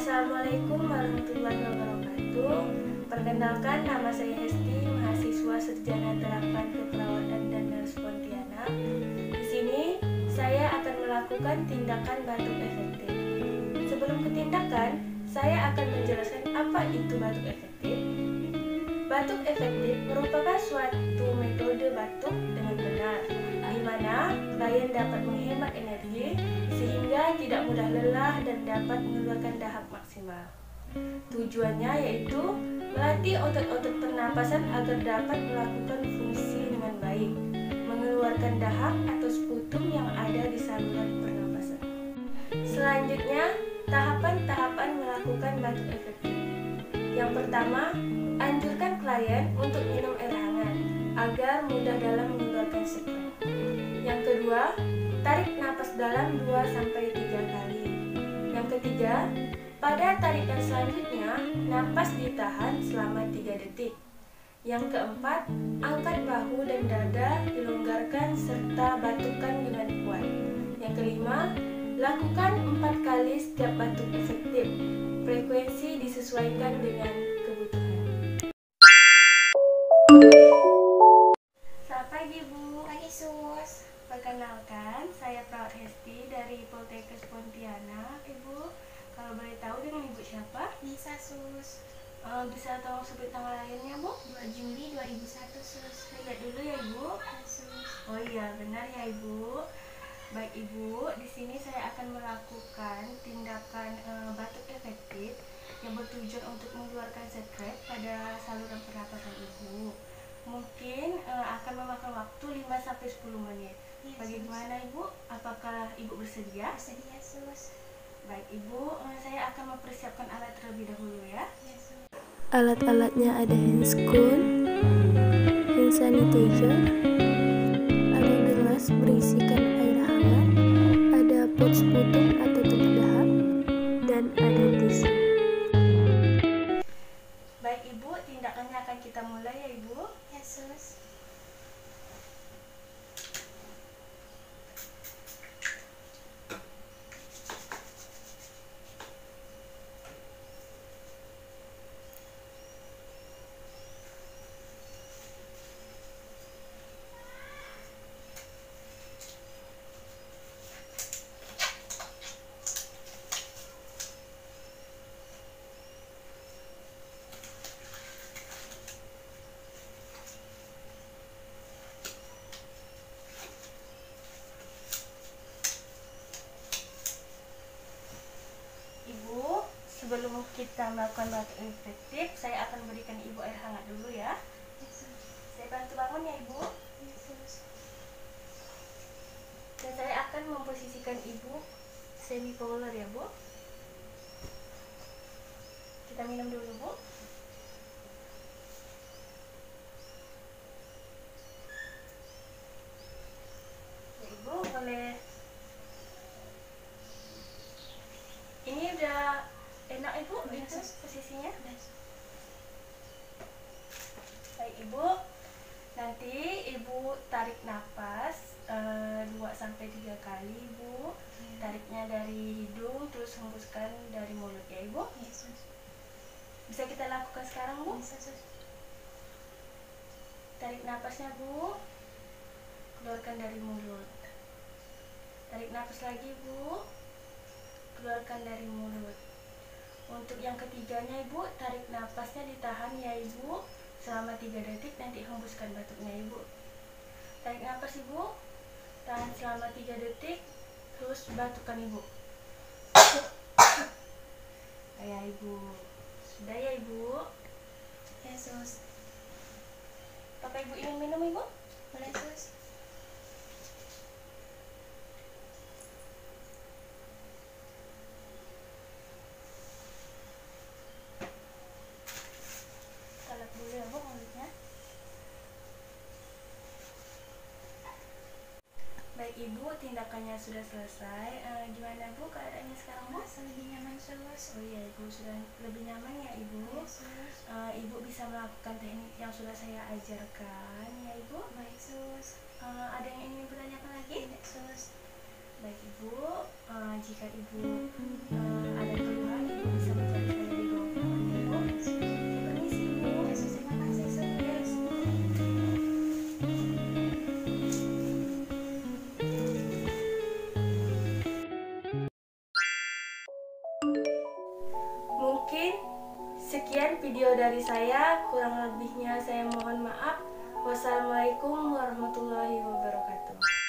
Assalamualaikum warahmatullahi wabarakatuh. Perkenalkan, nama saya Hesti, mahasiswa Sarjana Terapan Keperawatan dan Nurse Pontianak. Di sini saya akan melakukan tindakan batuk efektif. Sebelum ke tindakan, saya akan menjelaskan apa itu batuk efektif. Batuk efektif merupakan suatu metode batuk dengan benar, di mana klien dapat menghemat energi sehingga tidak mudah lelah dan dapat mengeluarkan dahak maksimal. Tujuannya yaitu melatih otot-otot pernapasan agar dapat melakukan fungsi dengan baik, mengeluarkan dahak atau sputum yang ada di saluran pernapasan. Selanjutnya, tahapan-tahapan melakukan batuk efektif. Yang pertama, anjurkan klien untuk minum air hangat agar mudah dalam mengeluarkan sekret. Yang kedua, tarik napas dalam 2-3 kali. Yang ketiga, pada tarikan selanjutnya, napas ditahan selama 3 detik. Yang keempat, angkat bahu dan dada dilonggarkan serta batukan dengan kuat. Yang kelima, lakukan 4 kali setiap batuk efektif. Frekuensi disesuaikan dengan kebutuhan. Selamat pagi, Bu. Pagi, Sus. Perkenalkan, saya Perawat Hesti dari Poltekkes Pontianak. Ibu, kalau boleh tahu dengan Ibu siapa? Bisa, Sus. Bisa tolong sebut tanggal lahirnya, Bu? 2 Juli 2001, Sus. Lihat dulu ya, Ibu. Ya, Sus. Oh iya, benar ya, Ibu. Baik, Ibu, di sini saya akan melakukan tindakan batuk efektif yang bertujuan untuk mengeluarkan sekret pada saluran pernapasan Ibu. Mungkin akan memakan waktu 5-10 menit. Ya, Bagaimana, Ibu? Apakah Ibu bersedia? Bersedia, Sus. Baik, Ibu, saya akan mempersiapkan alat terlebih dahulu ya. Ya, Sus. Alat-alatnya ada handscoon, hand sanitizer, ada gelas berisikan air hangat, ada pot sputum atau tempat dahak, dan ada tisu. Baik, Ibu, tindakannya akan kita mulai ya, Ibu. Ya, Sus. Ibu, sebelum kita melakukan batuk efektif, saya akan berikan Ibu air hangat dulu ya. Ya, Sus. Saya bantu bangun ya, Ibu. Ya, Sus. Dan saya akan memposisikan Ibu semi polar ya, Bu. Kita minum dulu, Bu. Ya, Ibu, boleh. Ini udah enak, Ibu, Udah, itu Sus. posisinya. Udah, Sus. Baik, Ibu. Nanti Ibu tarik napas 2-3 kali, Ibu. Tariknya dari hidung, terus hembuskan dari mulut ya, Ibu. Ya, Sus. Bisa kita lakukan sekarang, Bu? Bisa, Sus. Tarik napasnya, Bu. Keluarkan dari mulut. Tarik napas lagi, Bu. Keluarkan dari mulut. Untuk yang ketiganya, Ibu, tarik napasnya ditahan ya, Ibu, selama 3 detik, nanti hembuskan batuknya, Ibu. Tarik napas, Ibu. Tahan selama 3 detik, terus batukan, Ibu. Kayak Ibu. Sudah ya, Ibu. Ya, Sus. Apakah Ibu ingin minum, Ibu? Boleh, Sus. Kita lap dulu ya, Bu, mulutnya. Baik, Ibu, tindakannya sudah selesai. Gimana, Bu, keadaannya sekarang, Bu? Merasa lebih nyaman, Sus. Oh iya, Ibu sudah lebih nyaman ya, Ibu. Ya, Sus. Ibu bisa melakukan teknik yang sudah saya ajarkan ya, Ibu. Baik, Sus. Ada yang ingin Ibu tanyakan lagi? Tidak, Sus. Baik Ibu, jika Ibu ada keluhan, Ibu bisa mencari saya di bawah ruangan Ibu. Permisi Ibu. Ya, sus. Terima kasih, sus. Yes. Mungkin sekian video dari saya, kurang lebihnya saya mohon maaf. Wassalamualaikum warahmatullahi wabarakatuh.